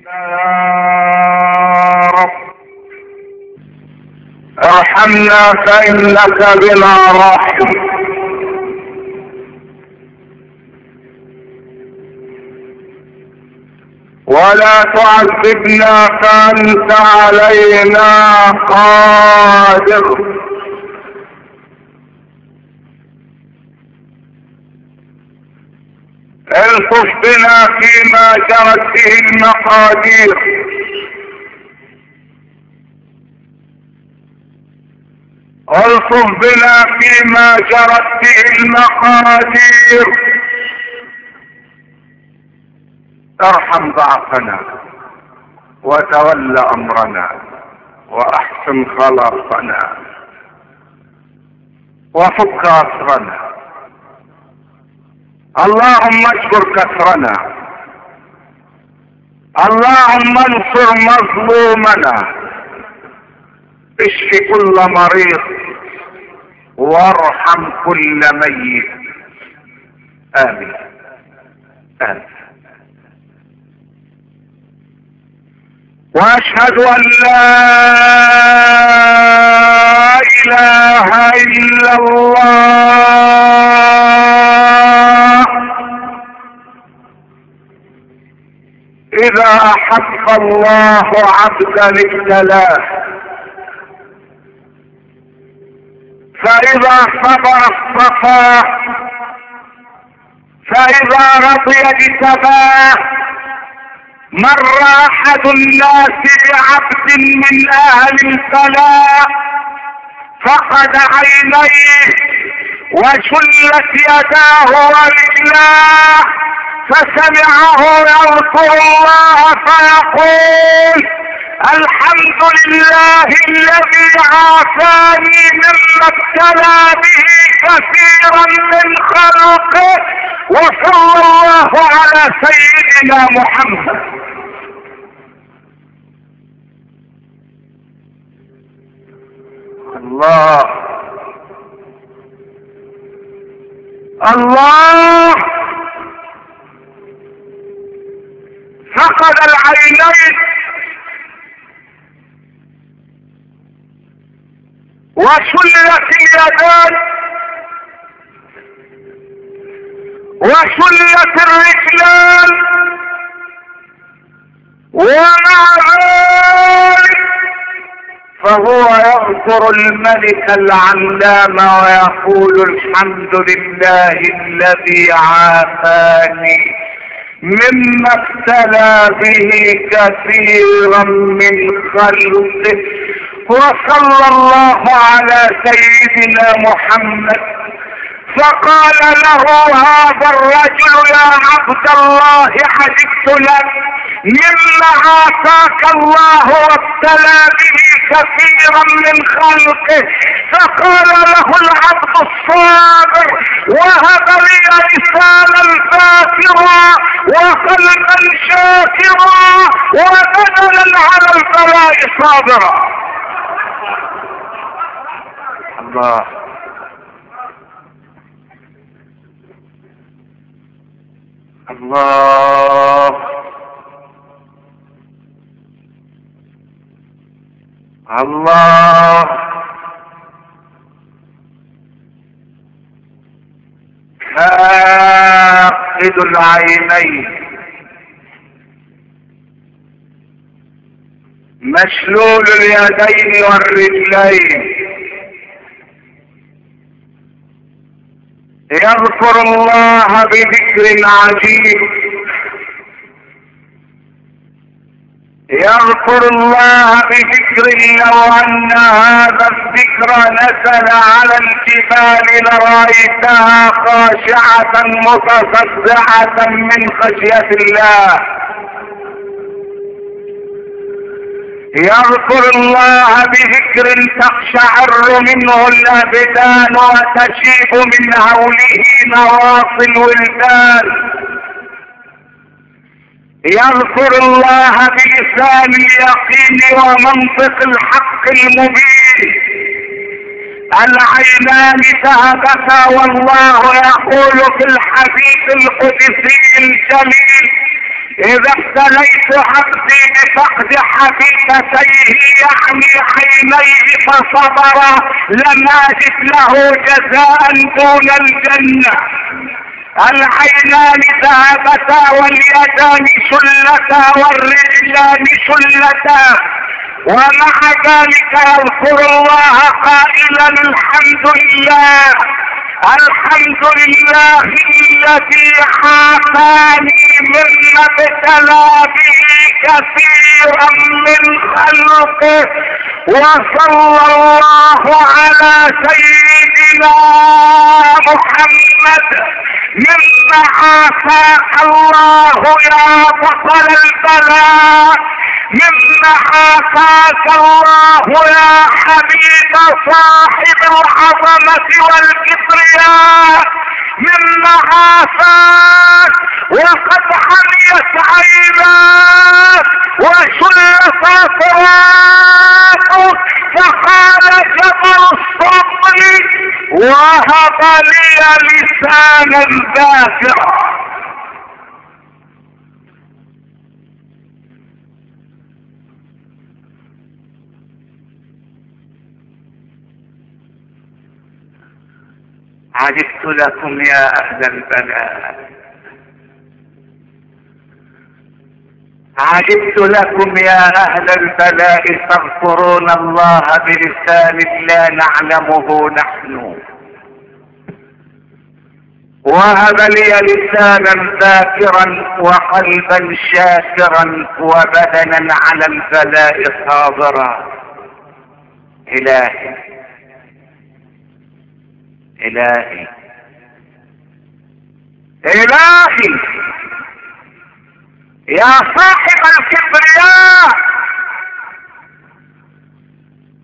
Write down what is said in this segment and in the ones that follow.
يا رب ارحمنا فإنك بنا راحم، ولا تعذبنا فأنت علينا قادر. الطف بنا فيما جرت به المقادير، الطف بنا فيما جرت به المقادير. ارحم ضعفنا وتول امرنا واحسن خلاصنا وفك اسرنا. اللهم اشكر كسرنا، اللهم انصر مظلومنا، اشف كل مريض وارحم كل ميت. امين امين. واشهد ان لا اله الا الله. اذا احب الله عبدا ابتلاه، فاذا صبر اصطفاه، فاذا رضي اجتباه. مر احد الناس بعبد من اهل البلاء فقد عينيه وشلت يداه ورجلاه، فسمعه يذكر الله فيقول: الحمد لله الذي عافاني مما ابتلى به كثيرا من خلقه، وصلى الله على سيدنا محمد. الله الله فقد العينين وشلت اليدان وشلت الرجلان، ومع ذلك فهو يذكر الملك العلام ويقول: الحمد لله الذي عافاني مما ابتلى به كثيرا من خلقه، وصلى الله على سيدنا محمد. فقال له هذا الرجل: يا عبد الله عجبت لك مما عافاك الله وابتلى به كثيرا من خلقه. فقال له العبد الصابر: وهب لي لسانا ذاكرا وقلبا شاكرا وبدنا على البلاء صابرا. الله الله الله. فاقد العينين مشلول اليدين والرجلين يذكر الله بذكر عجيب، يذكر الله بذكر لو ان هذا الذكر نزل على الجبال لرأيتها خاشعة متصدعة من خشية الله. يذكر الله بذكر تقشعر منه الابدان وتشيب من هوله نواصي الولدان. يذكر الله بلسان اليقين ومنطق الحق المبين. العينان ذهبتا والله يقول في الحديث القدسي الجليل: اذا ابتليت عبدي بفقد حبيبتيه يعني عينيه فصبر لم اجد له جزاء دون الجنة. العينان ذهبتا واليدان شلتا والرجلان شلتا، ومع ذلك يذكر الله قائلا الحمد لله الحمد لله الذي عافاني مما ابتلى به كثيرا من خلقه. وصلى الله على سيدنا محمد مما عافاك الله يا بطل البلاء، مما عافاك الله يا حبيب صاحب العظمة والكبرياء، مما عافاك وقد حميت عيناك وشل فاطراتك. فقال جبل الصبر وهب لي لسانا ذاكرا. عجبت لكم يا أهل البلاء، عجبت لكم يا أهل البلاء تذكرون الله بلسان لا نعلمه نحن. وهب لي لسانا ذاكرا وقلبا شاكرا وبدنا على البلاء صابرا. إلهي إلهي إلهي يا صاحب الكبرياء،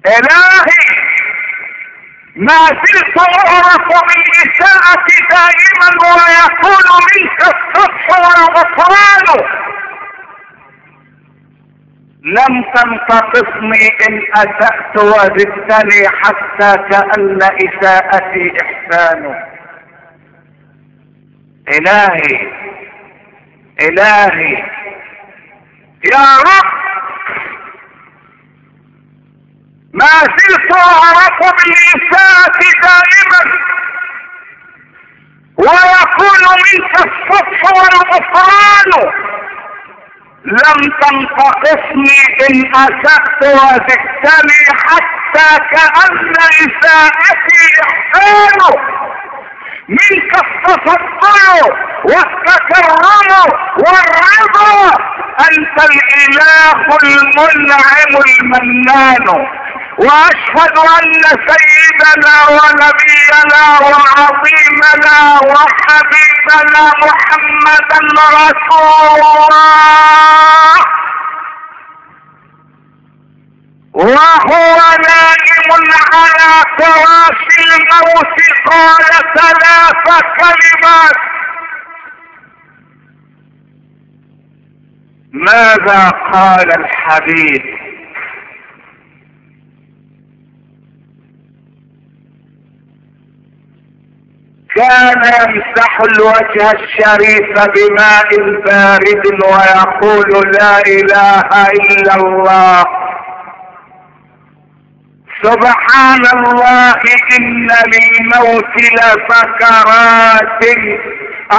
إلهي ما زلت أعرف بالإساءة دائما ويكون منك الصفح والغفران. لم تنتقصني إن أسأت وزدتني حتى كأن إساءتي إحسان. إلهي إلهي يا رب ما زلت أعرف بالإساءة دائما ويكون منك الصفح والغفران. لم تنتقصني إن أسأت وزدتني حتى كأن إساءتي إحسان. منك التفضل والتكرم والرضا، أنت الإله المنعم المنان. وأشهد أن سيدنا ونبينا وعظيمنا وحبيبنا محمدا رسول الله وهو نائم على فراش الموت قال 3 كلمات. ماذا قال الحبيب؟ كان يمسح الوجه الشريف بماء بارد ويقول لا إله إلا الله، سبحان الله إن للموت لسكرات،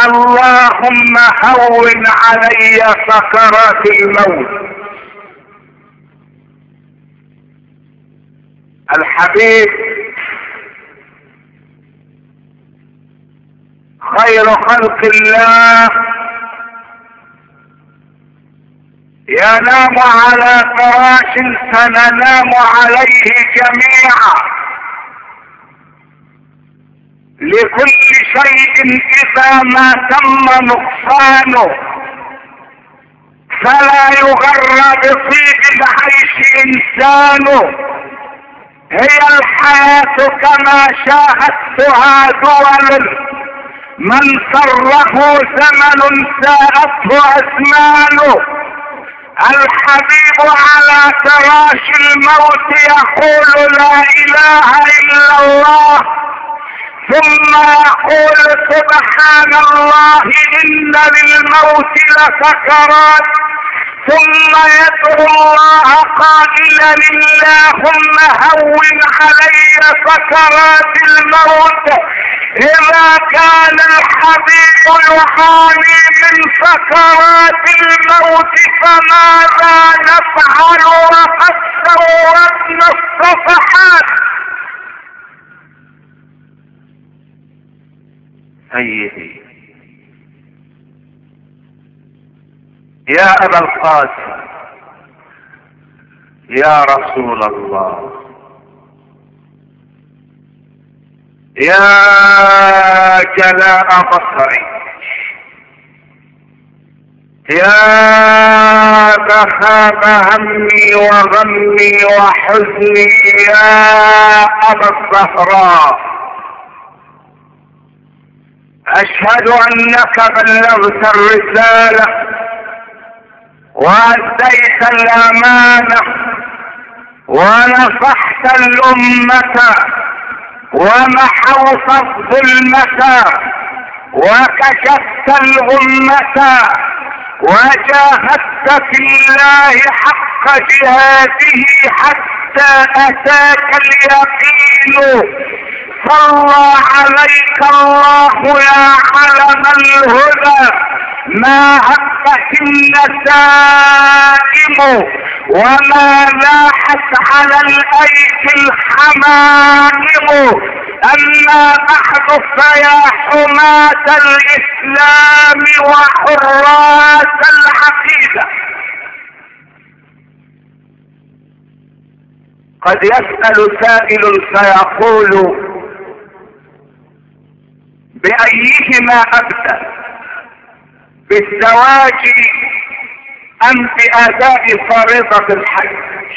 اللهم هون علي سكرات الموت. الحبيب خير خلق الله ينام على فراش سننام عليه جميعا. لكل شيء إذا ما تم نقصانه فلا يغر بطيب العيش إنسانه. هي الحياة كما شاهدتها دول، من سره زمن ساءته أزمانه. الحبيب على فراش الموت يقول لا إله إلا الله، ثم يقول سبحان الله إن للموت لسكرات، ثم يدعو الله قائلا اللهم هون علي سكرات الموت. إذا كان الحبيب يعاني من سكرات الموت فماذا نفعل وقد سورتنا الصفحات؟ سيدي يا أبا القاسم يا رسول الله، يا جلاء بصري، يا ذهاب همي وغمي وحزني، يا أبا الزهراء، أشهد أنك بلغت الرسالة وأديت الأمانة ونصحت الأمة ومحوت الظلمة وكشفت الغمة وجاهدت في الله حق جهاده حتى أتاك اليقين. صلى عليك الله يا علم الهدى، ما هبت النسائم وما لاحت على الأيك الحمائم. أما بعد فيا حماة الإسلام وحراس العقيدة، قد يسأل سائل فيقول بأيهما أبدأ، بالزواج أم بأداء فريضة الحج؟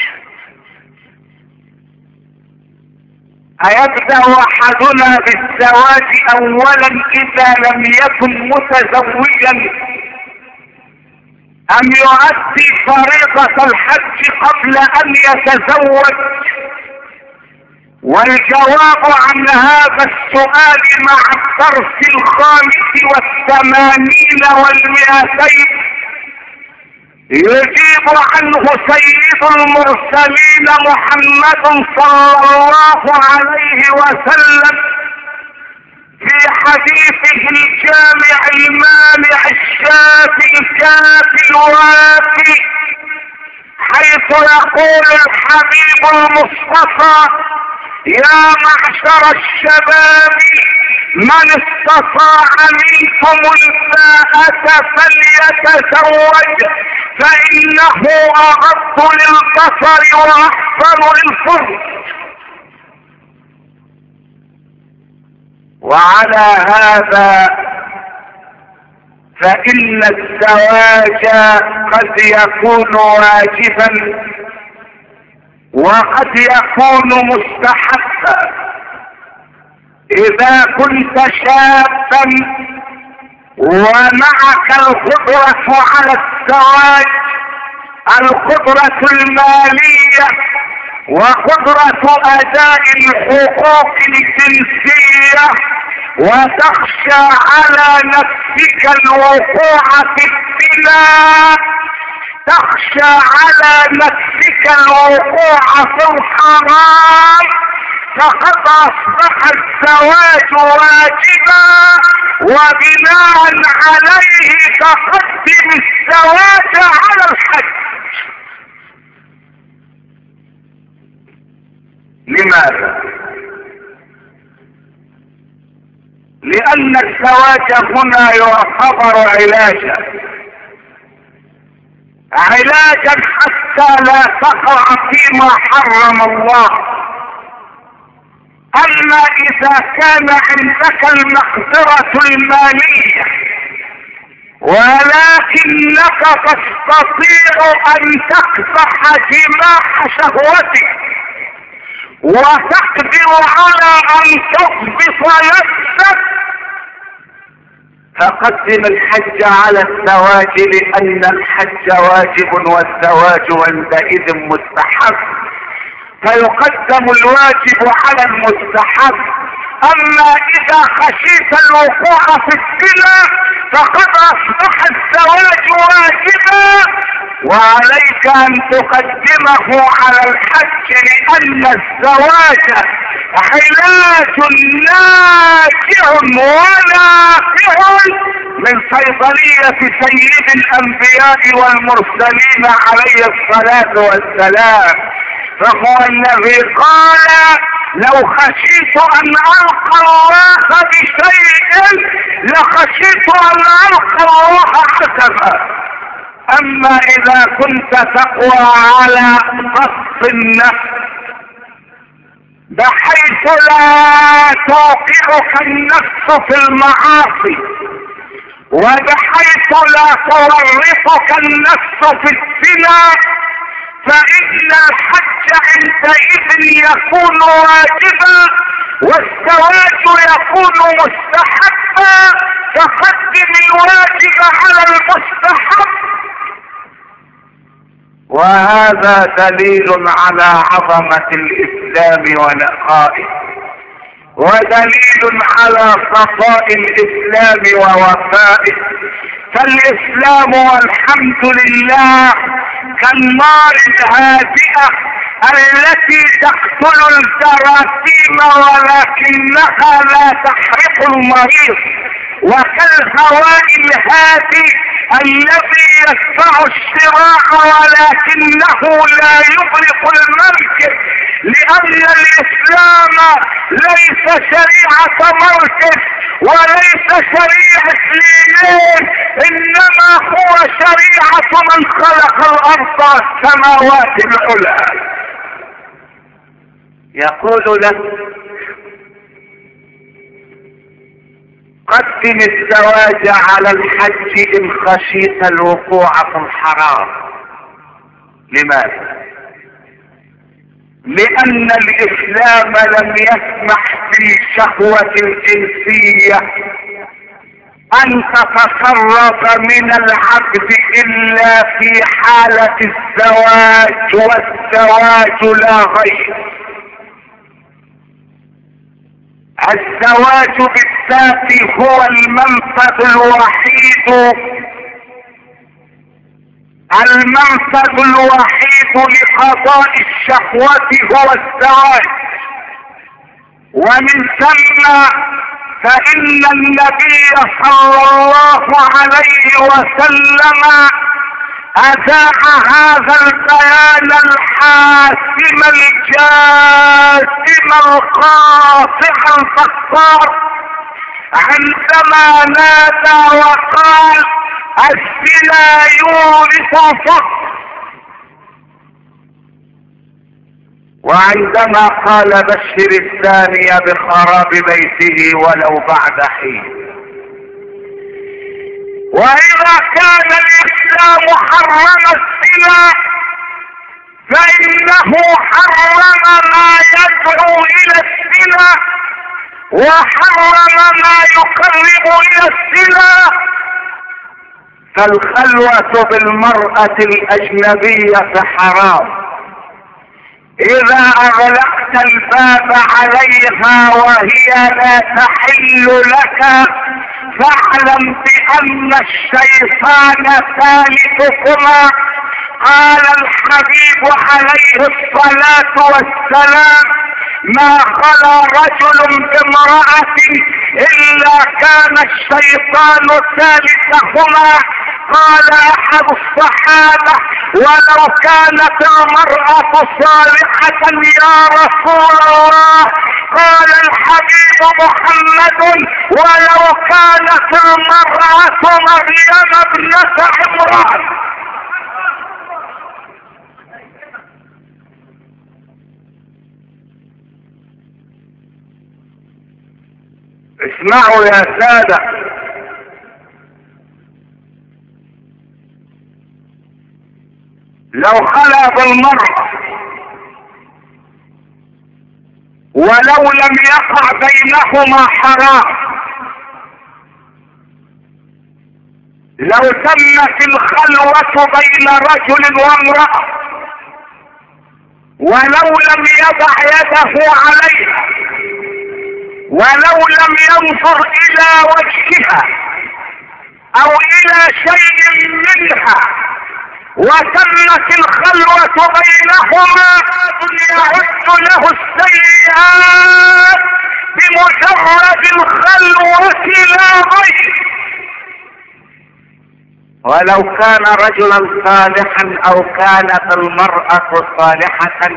أيبدأ أحدنا بالزواج أولا إذا لم يكن متزوجا أم يؤدي فريضة الحج قبل أن يتزوج؟ والجواب عن هذا السؤال مع الدرس 85 و200 يجيب عنه سيد المرسلين محمد صلى الله عليه وسلم في حديثه الجامع المانع الشافي الكافي الوافي، حيث يقول الحبيب المصطفى يا معشر الشباب من استطاع منكم الباءة فليتزوج فإنه أغض للبصر وأحسن للفرج. وعلى هذا فإن الزواج قد يكون واجبا وقد يكون مستحبا. إذا كنت شابا ومعك القدرة على الزواج، القدرة المالية وقدرة أداء الحقوق الجنسية، وتخشى على نفسك الوقوع في الزنا، تخشى على نفسك الوقوع في الحرام، فقد أصبح الزواج واجبا، وبناء عليه تقدم الزواج على الحج. لماذا؟ لأن الزواج هنا يعتبر علاجا حتى لا تقع فيما حرم الله. أما إذا كان عندك المقدرة المالية ولكنك تستطيع أن تكبح جماح شهوتك وتقدر على أن تضبط نفسك، فقدم الحج على الزواج، لأن الحج واجب والزواج عندئذ مستحب، فيقدم الواجب على المستحب اما اذا خشيت الوقوع في الزنا فقد اصبح الزواج واجبا، وعليك ان تقدمه على الحج، لان الزواج علاج ناجع ونافع من صيدلية سيد الانبياء والمرسلين عليه الصلاة والسلام. فهو الذي قال لو خشيت ان القى الله بشيء لخشيت ان القى الله حسبا. اما اذا كنت تقوى على ضبط النفس بحيث لا توقعك النفس في المعاصي، وبحيث لا تورطك النفس في الزنا، فإن الحج عندئذ يكون واجبا والزواج يكون مستحبا. فقدم الواجب على المستحب. وهذا دليل على عظمة الإسلام ونقائه، ودليل على صفاء الإسلام ووفائه. فالإسلام والحمد لله كالنار الهادئة التي تقتل الجراثيم ولكنها لا تحرق المريض، وكالهواء الهادئ الذي يدفع الشراع ولكنه لا يغرق المركب، لأن الإسلام ليس شريعة مركب وليس شريعة ليلين، إنما هو شريعة من خلق الأرض والسماوات العلى. يقول لك قدم الزواج على الحج إن خشيت الوقوع في الحرام. لماذا؟ لأن الإسلام لم يسمح بالشهوة الجنسية أن تتصرف من العبد إلا في حالة الزواج، والزواج لا غير. الزواج بالذات هو المنفذ الوحيد لقضاء الشهوة هو الزواج. ومن ثم فإن النبي صلى الله عليه وسلم أذاع هذا البيان الحاسم الجازم القاطع الفخار عندما نادى وقال الزنا يورث الفقر، وعندما قال بشر الثاني بخراب بيته ولو بعد حين. وإذا كان الإسلام حرم الزنا فإنه حرم ما يدعو إلى الزنا وحرم ما يقرب إلى الزنا. فالخلوة بالمرأة الأجنبية حرام. إذا أغلقت الباب عليها وهي لا تحل لك فاعلم بأن الشيطان ثالثكما. قال الحبيب عليه الصلاة والسلام ما خلا رجل بامرأة إلا كان الشيطان ثالثهما. قال أحد الصحابة ولو كانت المرأة صالحة يا رسول الله؟ قال الحبيب محمد ولو كانت المرأة مريم ابنة عمران. اسمعوا يا سادة، لو خلا بالمرأة ولو لم يقع بينهما حرام، لو تمت الخلوة بين رجل وامرأة ولو لم يضع يده عليها ولو لم ينظر الى وجهها او الى شيء منها وتمت الخلوة بينهما يعد له السيئات بمجرد الخلوة لا غير. ولو كان رجلا صالحا او كانت المرأة صالحة،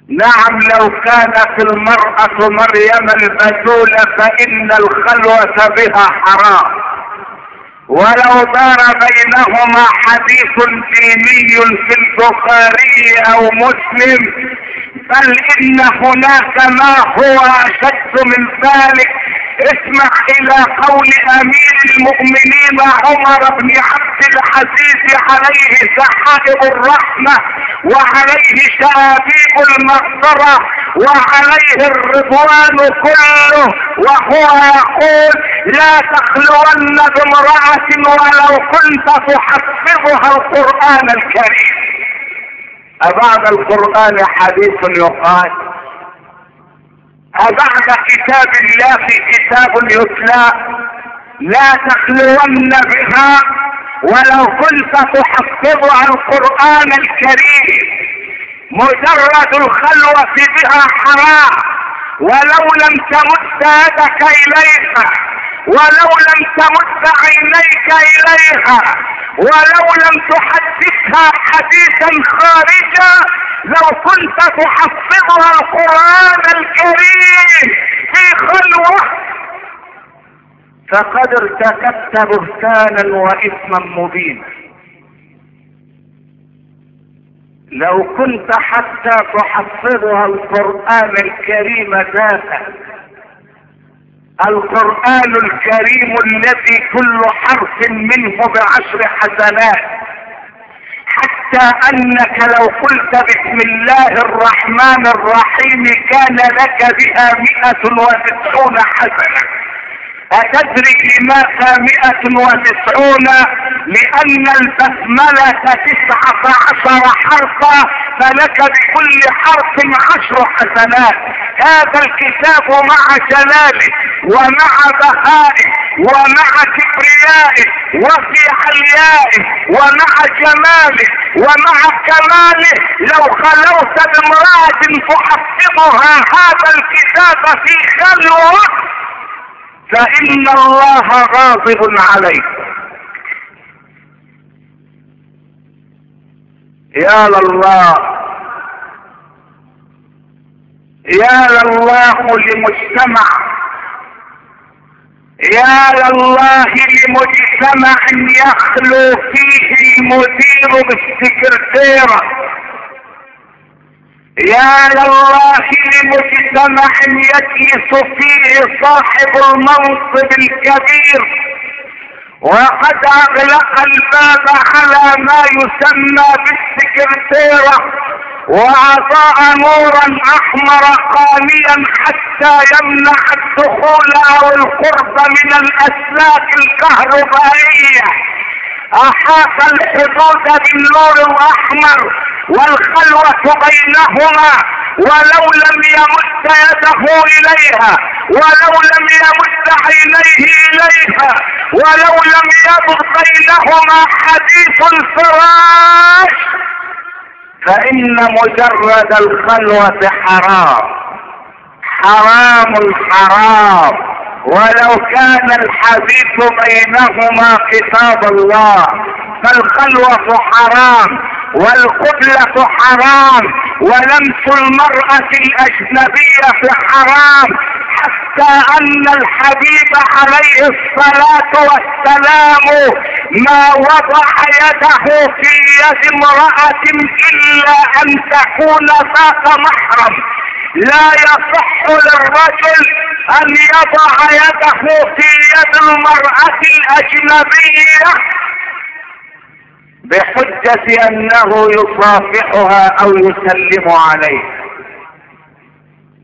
نعم لو كانت المرأة مريم البتول فإن الخلوة بها حرام. ولو دار بينهما حديث ديني في البخاري او مسلم، بل ان هناك ما هو اشد من ذلك. اسمع الى قول امير المؤمنين عمر بن عبد العزيز عليه سحائب الرحمة وعليه شآبيب المغفرة وعليه الرضوان كله، وهو يقول: لا تخلون بامرأة ولو كنت تحفظها القرآن الكريم. أبعد القرآن حديث يقال؟ أبعد كتاب الله كتاب يتلى؟ لا تخلون بها ولو كنت تحفظها القرآن الكريم. مجرد الخلوة بها حرام، ولو لم تمد يدك إليها، ولو لم تمد عينيك إليها، ولو لم تحدثها حديثا خارجا، لو كنت تحفظها القرآن الكريم في خلوة فقد ارتكبت بهتانا وإثما مبينا. لو كنت حتى تحفظها القرآن الكريم ذاته، القرآن الكريم الذي كل حرف منه ب10 حسنات، حتى انك لو قلت بسم الله الرحمن الرحيم كان لك بها 190 حسنة. أتدري لماذا 190؟ لأن البسملة 19 حرفا، فلك بكل حرف 10 حسنات. هذا الكتاب مع جلاله ومع بهائه ومع كبريائه وفي عليائه ومع جماله ومع كماله، لو خلوت بامرأة تحفظها هذا الكتاب في خلوة فإن الله غاضب عليك. يا لله يا لله لمجتمع، يا لله لمجتمع يخلو فيه المدير بالسكرتيرة، يا لله لمجتمع يجلس فيه صاحب المنصب الكبير وقد اغلق الباب على ما يسمى بالسكرتيرة واضاء نورا احمر قانيا حتى يمنع الدخول او القرب من الاسلاك الكهربائية. احاط الحدود بالنور الاحمر والخلوة بينهما، ولو لم يمد يده اليها، ولو لم يمد عينيه اليها، ولو لم يدر بينهما حديث الفراش، فإن مجرد الخلوة حرام حرام حرام. ولو كان الحديث بينهما كتاب الله فالخلوة حرام والقبلة حرام ولمس المرأة الأجنبية حرام، حتى أن الحبيب عليه الصلاة والسلام ما وضع يده في يد امرأة إلا أن تكون ذات محرم. لا يصح للرجل أن يضع يده في يد المرأة الأجنبية بحجة أنه يصافحها أو يسلم عليها،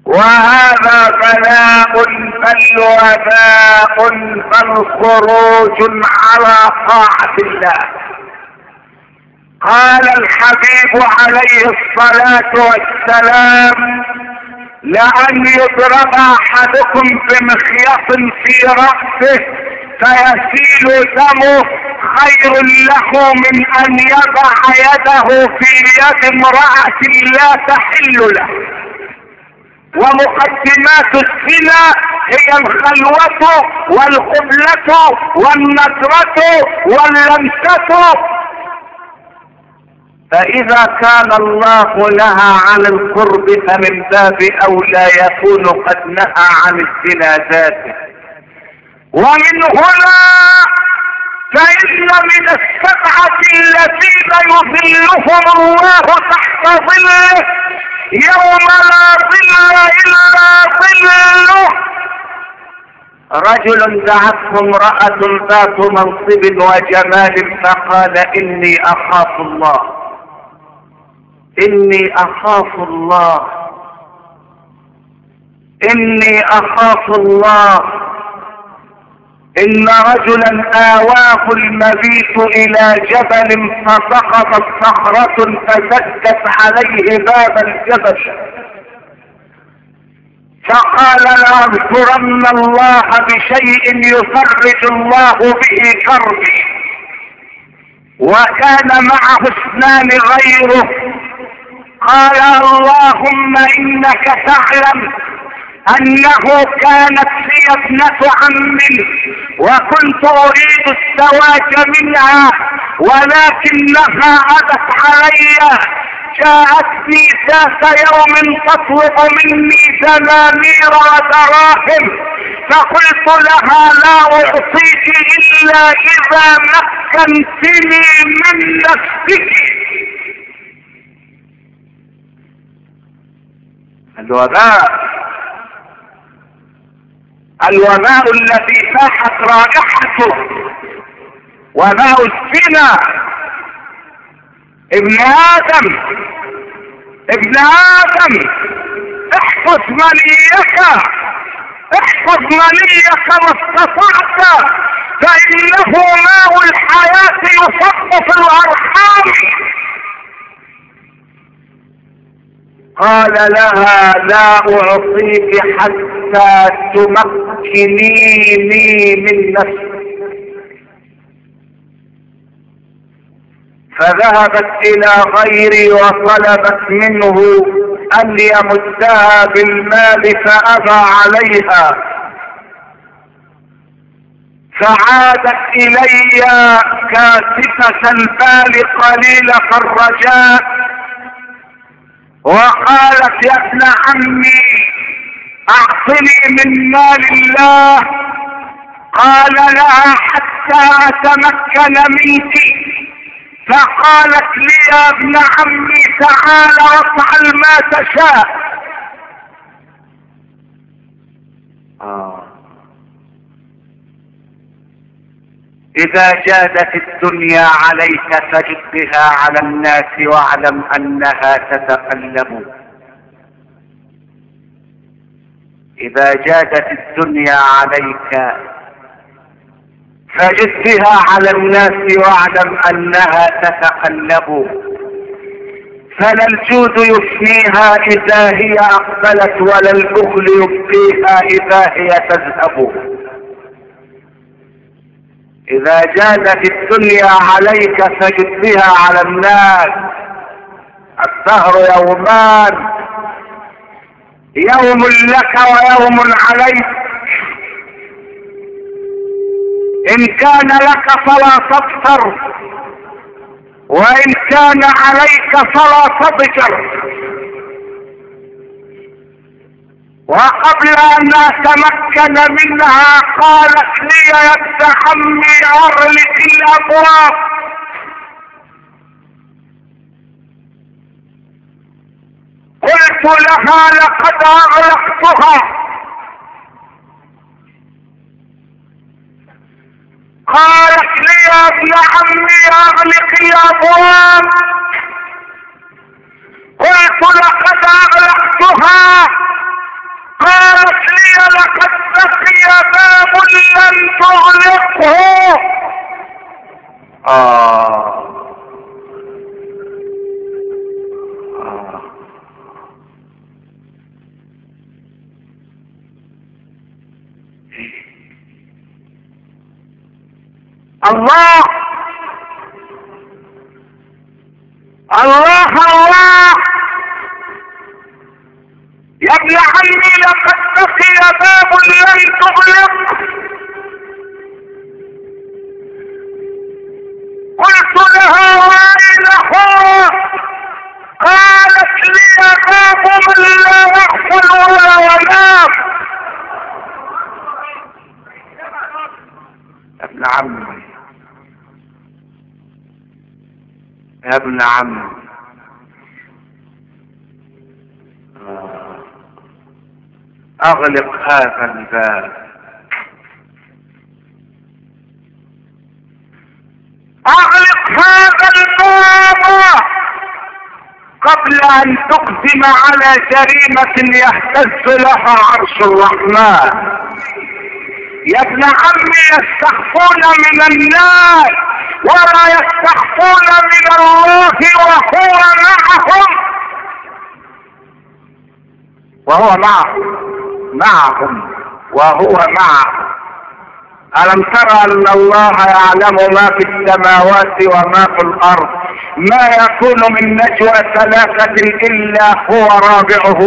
وهذا بلاء بل وباء بل خروج على طاعة الله. قال الحبيب عليه الصلاة والسلام: لأن يضرب أحدكم بمخيط في رأسه فيسيل دمه خير له من أن يضع يده في يد امرأة لا تحل له. ومقدمات الزنا هي الخلوة والقبلة والنظرة واللمسة. فإذا كان الله نهى عن القرب فمن باب أولى يكون قد نهى عن الزنا ذاته. ومن هنا فإن من السبعة الذين يظلهم الله تحت ظله يوم لا ظل إلا ظله رجل دعته امرأة ذات منصب وجمال فقال إني أخاف الله، إني أخاف الله، إني أخاف الله. إن رجلا آواه المبيت إلى جبل فسقطت صخرة فسدت عليه باب الجبل، فقال لأذكرن الله بشيء يفرج الله به كربي. وكان معه اثنان غيره. قال اللهم إنك تعلم أنه كانت هي ابنة عمي وكنت أريد الزواج منها ولكنها أبت علي. جاءتني ذات يوم تطلب مني دنانير ودراهم فقلت لها لا أعطيك إلا إذا مكنتني من نفسك. الوباء الذي فاحت رائحته وباء الزنا. ابن آدم احفظ منيك، احفظ منيك ما استطعت فإنه ماء الحياة يصب في الأرحام. قال لها لا أعطيك حتى تمكنيني من نفسك. فذهبت إلى غيري وطلبت منه أن يمدها بالمال فأبى عليها. فعادت إلي كاسفة البال قليلة الرجاء وقالت يا ابن عمي اعطني من مال الله. قال لها حتى اتمكن منك. فقالت لي يا ابن عمي تعال وافعل ما تشاء. إذا جادت الدنيا عليك فجد بها على الناس واعلم أنها تتقلب. إذا جادت الدنيا عليك فجد بها على الناس واعلم أنها تتقلب. فلا الجود يفنيها إذا هي أقبلت ولا البخل يبقيها إذا هي تذهب. إذا جادت الدنيا عليك فجد بها على الناس. الدهر يومان، يوم لك ويوم عليك. إن كان لك فلا تبصر وإن كان عليك فلا تضجر. وقبل أن أتمكن منها قالت لي يا ابن عمي أغلق الأبواب. قلت لها لقد أغلقتها. قالت لي يا ابن عمي أغلق الأبواب. قلت لقد أغلقتها. قالت لي لقد بقي باب لم تغلقه. الله الله الله. يا ابن عمي لقد بقي باب لن تغلق. قلت لها ويلها، قالت لي باب من لا يغفل ولا ينام. يا ابن عمي يا ابن عمي، اغلق هذا الباب، اغلق هذا الباب قبل ان تقدم على جريمة يهتز لها عرش الرحمن. يا ابن عمي يستخفون من الناس ولا يستخفون من الله وهو معهم، وهو معهم وهو معهم. ألم ترى أن الله يعلم ما في السماوات وما في الأرض؟ ما يكون من نجوى ثلاثة إلا هو رابعه،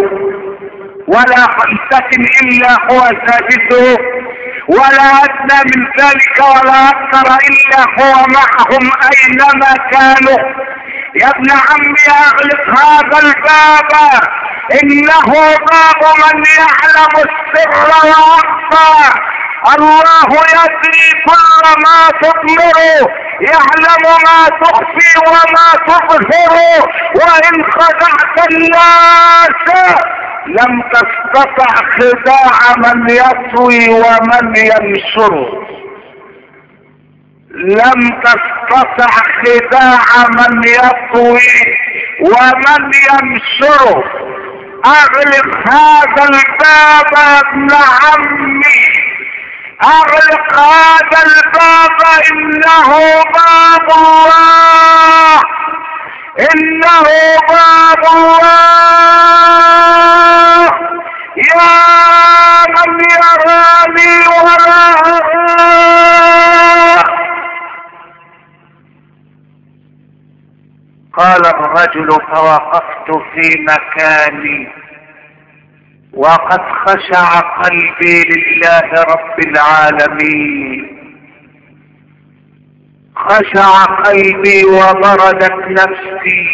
ولا خمسة إلا هو سادسه، ولا أدنى من ذلك ولا أكثر إلا هو معهم أينما كانوا. يا ابن عمي أغلق هذا الباب، إنه باب من يعلم السر وأخفى. الله يدري كل ما تضمر، يعلم ما تخفي وما تظهر. وإن خدعت الناس لم تستطع خداع من يطوي ومن ينشر، لم تستطع خداع من يطوي ومن ينشر. اغلق هذا الباب يا ابن عمي، اغلق هذا الباب، انه باب الله، انه باب الله. يا من يراني ولا أراه. قال الرجل فوقفت في مكاني وقد خشع قلبي لله رب العالمين، خشع قلبي وبردت نفسي.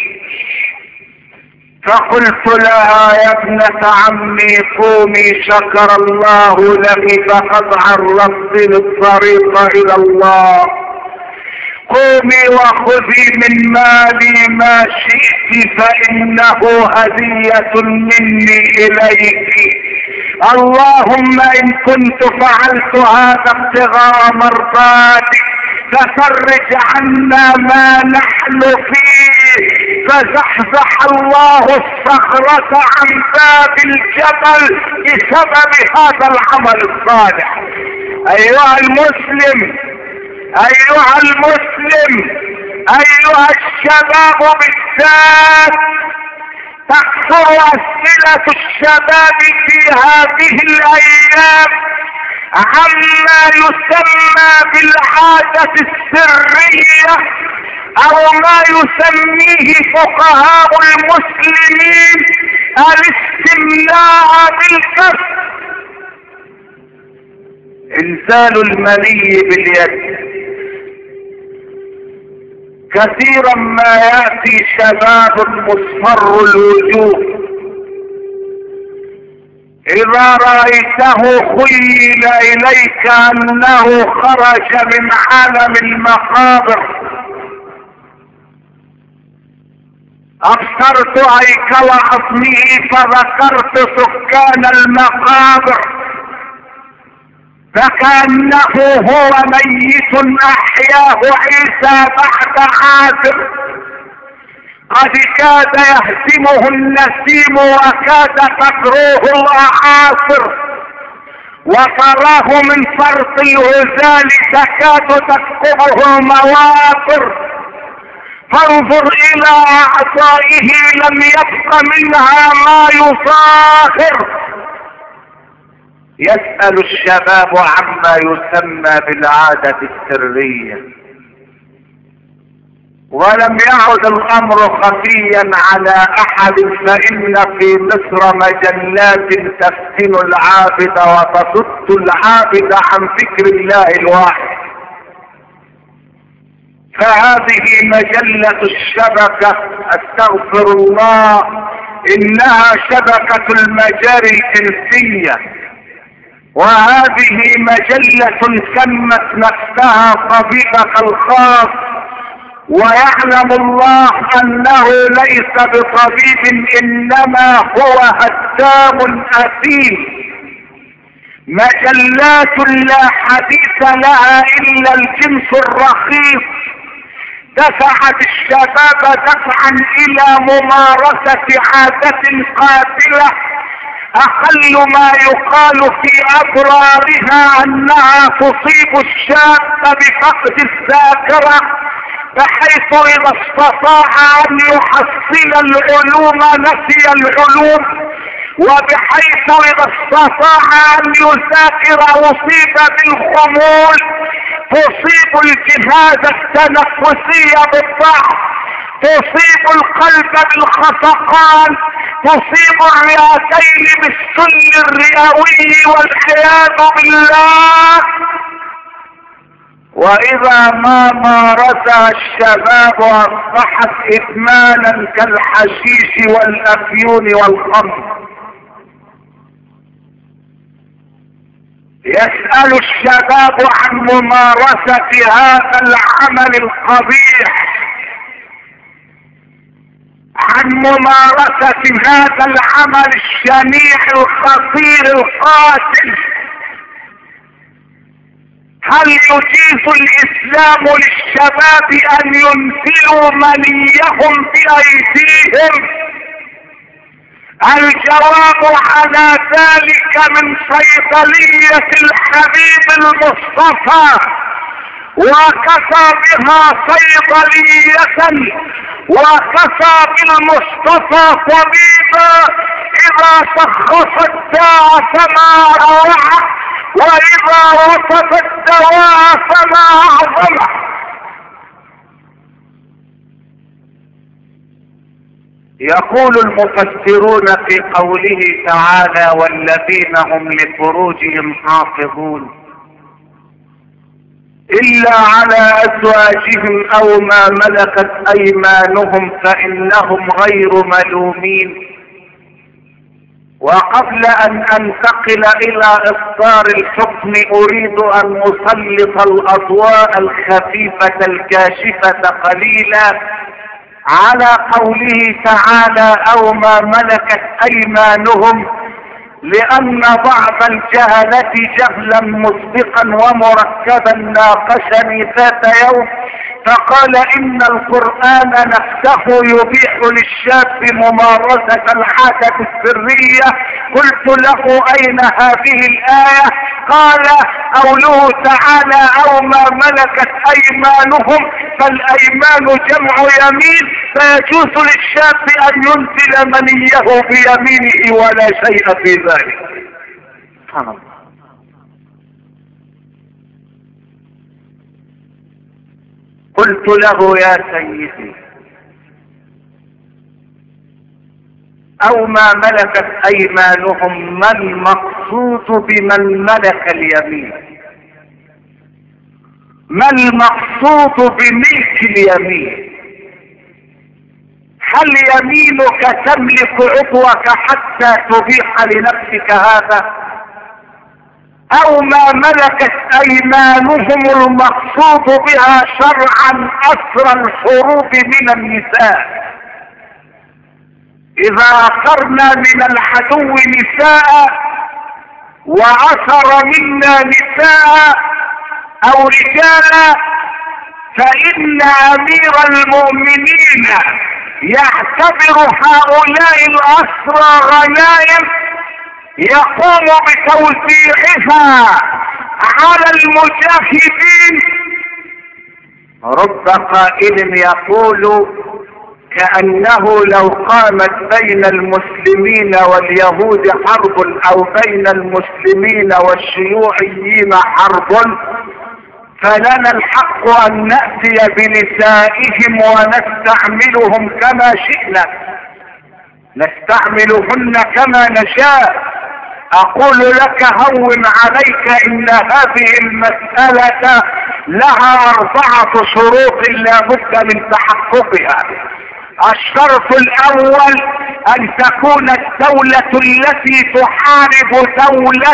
فقلت لها يا ابنة عمي قومي شكر الله لك فقد عرضت الطريق الى الله، قومي وخذي من مالي ما شئت فانه هدية مني اليك. اللهم ان كنت فعلت هذا ابتغاء مرضاتك ففرج عنا ما نحن فيه. فزحزح الله الصخرة عن باب الجبل بسبب هذا العمل الصالح. ايها المسلم، ايها المسلم، ايها الشباب بالذات، تكثر اسئلة الشباب في هذه الايام عما يسمى بالعادة السرية او ما يسميه فقهاء المسلمين الاستمناء بالكف، انزال المني باليد. كثيرا ما يأتي شباب مصفر الوجوه اذا رأيته خيل اليك انه خرج من عالم المقابر. ابصرت هيكل عظمه فذكرت سكان المقابر، فكأنه هو ميت احياه عيسى بعد عاصر. قد كاد يهزمه النسيم وكاد تكروه الاعاصر، وتراه من فرط الهزال تكاد تسقطه المواطر. فانظر الى اعضائه لم يبق منها ما يصاخر. يسأل الشباب عما يسمى بالعادة السرية، ولم يعد الامر خفيا على احد، فان في مصر مجلات تفتن العابد وتصد العابد عن ذكر الله الواحد. فهذه مجلة الشبكة، استغفر الله، انها شبكة المجاري الانسية، وهذه مجلة سمت نفسها طبيبك الخاص، ويعلم الله انه ليس بطبيب انما هو هدام اثيم. مجلات لا حديث لها الا الجنس الرخيص، دفعت الشباب دفعا الى ممارسة عادة قاتلة اقل ما يقال في اضرارها انها تصيب الشاب بفقد الذاكرة، بحيث اذا استطاع ان يحصل العلوم نسي العلوم، وبحيث اذا استطاع ان يذاكر اصيب بالخمول، تصيب الجهاز التنفسي بالضعف، تصيب القلب بالخفقان، تصيب الرئتين بالسل الرئوي والعياذ بالله. واذا ما مارسها الشباب اصبحت ادمانا كالحشيش والافيون والخمر. يسأل الشباب عن ممارسة هذا العمل القبيح، عن ممارسة هذا العمل الشنيع الخطير القاتل. هل يجيز الاسلام للشباب ان ينزلوا منيهم بايديهم؟ الجواب على ذلك من صيدلية الحبيب المصطفى، وكفى بها صيدلية وكفى بالمصطفى طبيبا، اذا شخص الداء فما روعه، واذا وصف الدواء فما اعظمه. يقول المفسرون في قوله تعالى والذين هم لفروجهم حافظون إلا على أزواجهم أو ما ملكت أيمانهم فإنهم غير ملومين. وقبل أن أنتقل إلى إصدار الحكم أريد أن أسلط الأضواء الخفيفة الكاشفة قليلا على قوله تعالى أو ما ملكت أيمانهم، لأن بعض الجهلة جهلا مسبقا ومركبا ناقشني ذات يوم فقال إن القرآن نفسه يبيح للشاب ممارسة العادة السرية. قلت له أين هذه الآية؟ قال قوله تعالى أو ما ملكت أيمانهم، فالأيمان جمع يمين، فيجوز للشاب أن ينزل منيه بيمينه ولا شيء في ذلك. سبحان الله. قلت له يا سيدي أو ما ملكت أيمانهم، ما المقصود بمن ملك اليمين؟ ما المقصود بملك اليمين؟ هل يمينك تملك عضوك حتى تبيح لنفسك هذا؟ أو ما ملكت أيمانهم المقصود بها شرعا أسر الحروب من النساء. إذا أسرنا من العدو نساء وأسر منا نساء أو رجالا، فإن أمير المؤمنين يعتبر هؤلاء الأسرى غنائم يقوم بتوزيعها على المجاهدين. رب قائل يقول كأنه لو قامت بين المسلمين واليهود حرب او بين المسلمين والشيوعيين حرب، فلنا الحق ان نأتي بنسائهم ونستعملهم كما شئنا، نستعملهن كما نشاء. اقول لك هون عليك ان هذه المسألة لها 4 شروط لا بد من تحققها. الشرط الاول ان تكون الدولة التي تحارب دولة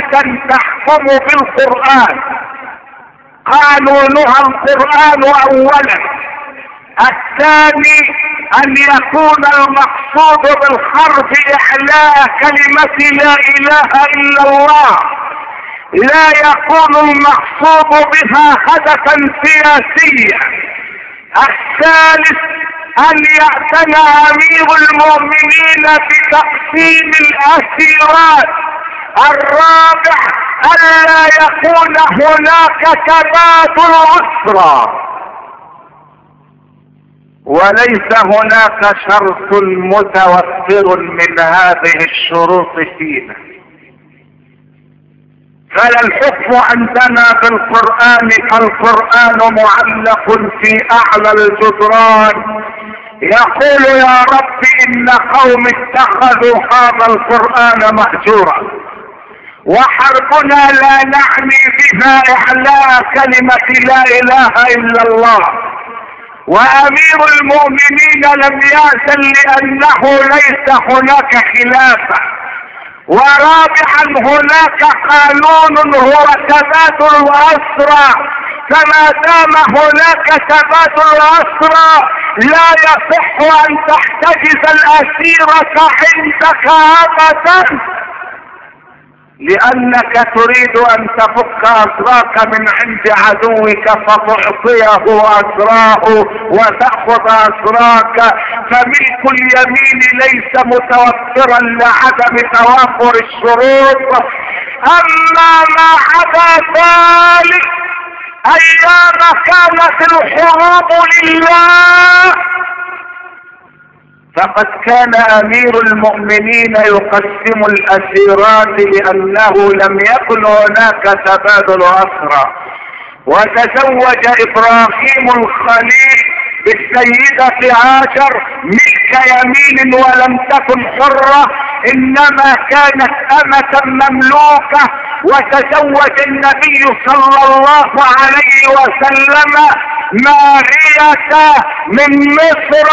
تحكم بالقرآن، قانونها القرآن اولا. الثاني ان يكون المقصود بالحرب اعلاء كلمة لا اله الا الله، لا يكون المقصود بها هدفا سياسيا. الثالث ان يأتنا امير المؤمنين بتقسيم الاسيرات. الرابع الا يكون هناك تبادل اسرى، وليس هناك شرط متوفر من هذه الشروط فينا. فلا الحكم عندنا بالقرآن، فالقرآن معلق في اعلى الجدران يقول يا رب ان قوم اتخذوا هذا القرآن مهجورا. وحربنا لا نعني بها اعلاء كلمة لا اله الا الله، وامير المؤمنين لم يأذن لانه ليس هناك خلافة. ورابعا هناك قانون هو تبادل الاسرى، فما دام هناك تبادل الاسرى لا يصح ان تحتجز الاسيرة عندك ابدا، لانك تريد ان تفك اسراك من عند عدوك فتعطيه اسراه وتأخذ اسراك. فملك اليمين ليس متوفرا لعدم توافر الشروط. اما ما عدا ذلك ايام كانت الحروب لله فقد كان امير المؤمنين يقسم الاسيرات لانه لم يكن هناك تبادل اسرى. وتزوج ابراهيم الخليل بالسيدة هاجر ملك يمين ولم تكن حرة، انما كانت امة مملوكة. وتزوج النبي صلى الله عليه وسلم مارية من مصر،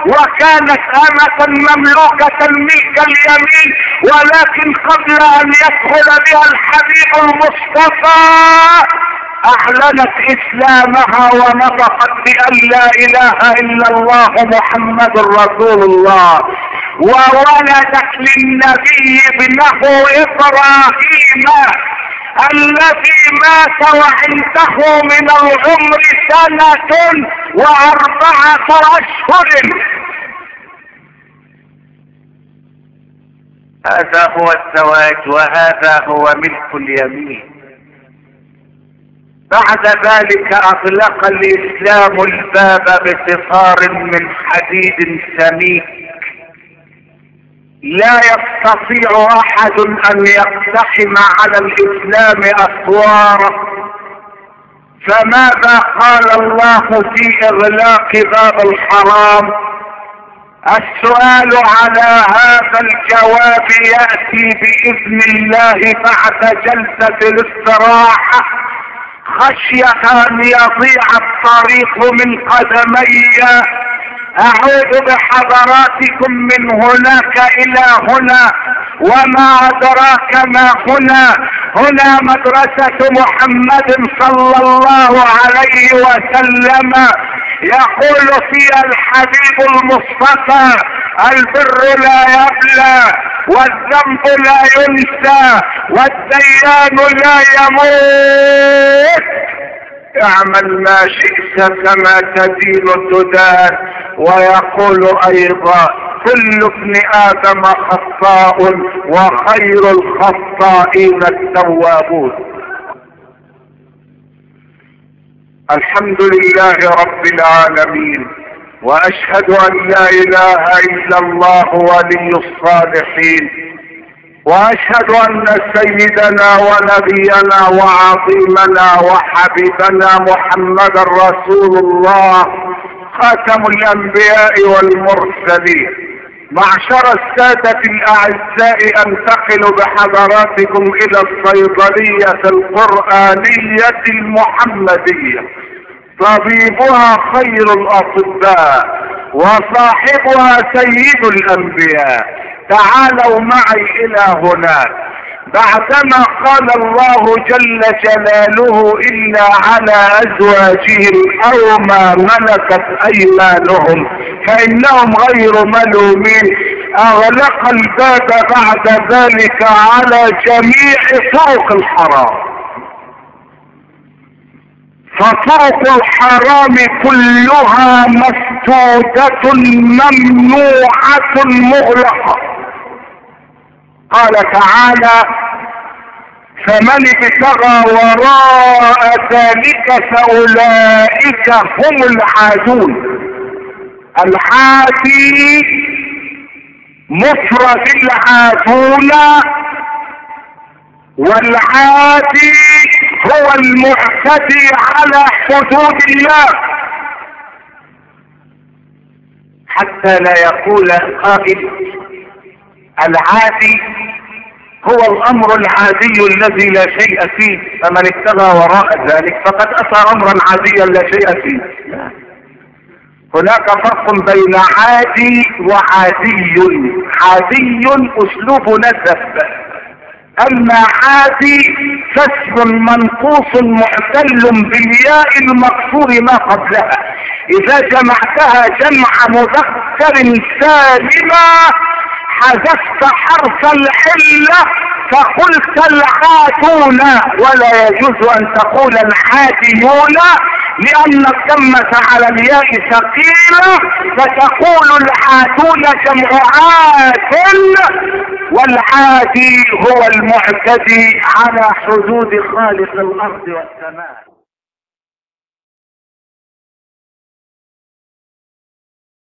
وكانت امة مملوكة ملك اليمين، ولكن قبل ان يدخل بها الحبيب المصطفى اعلنت اسلامها ونطقت بان لا اله الا الله محمد رسول الله، وولدت للنبي ابنه ابراهيم الذي مات وعنده من العمر 1 و4 أشهر. هذا هو الزواج وهذا هو ملك اليمين. بعد ذلك اغلق الاسلام الباب بصفار من حديد سميك، لا يستطيع احد ان يقتحم على الاسلام اسواره. فماذا قال الله في اغلاق باب الحرام؟ السؤال على هذا الجواب يأتي بإذن الله بعد جلسة الاستراحة، خشية ان يضيع الطريق من قدمي. اعود بحضراتكم من هناك الى هنا، وما ادراك ما هنا. هنا مدرسة محمد صلى الله عليه وسلم، يقول فيها الحبيب المصطفى: البر لا يبلى، والذنب لا ينسى، والديان لا يموت. اعمل ما شئت كما تدين تدان. ويقول ايضا: كل ابن ادم خطاء وخير الخطائين التوابون. الحمد لله رب العالمين، واشهد ان لا اله الا الله ولي الصالحين، واشهد ان سيدنا ونبينا وعظيمنا وحبيبنا محمدا رسول الله خاتم الانبياء والمرسلين. معشر السادة الاعزاء، انتقل بحضراتكم الى الصيدلية القرآنية المحمدية، طبيبها خير الاطباء وصاحبها سيد الانبياء. تعالوا معي الى هناك. بعدما قال الله جل جلاله الا على ازواجهم او ما ملكت ايمانهم فانهم غير ملومين، اغلق الباب بعد ذلك على جميع طرق الحرام. فطرق الحرام كلها مسدودة ممنوعة مغلقة. قال تعالى: فمن ابتغى وراء ذلك فأولئك هم العادون. العادي مفرد العادون، والعادي هو المعتدي على حدود الله، حتى لا يقول قائل العادي هو الامر العادي الذي لا شيء فيه، فمن ابتغى وراء ذلك فقد اتى امرا عاديا لا شيء فيه. هناك فرق بين عادي وعادي. عادي اسلوب نسب، اما عادي فاسم منقوص معتل بالياء المكسور ما قبلها. اذا جمعتها جمع مذكر سالما حذفت حرف العلة فقلت العادون، ولا يجوز ان تقول العاديون لان الضمة على الياء ثقيلة، فتقول العادون جمع عاد، والعادي هو المعتدي على حدود خالق الارض والسماء.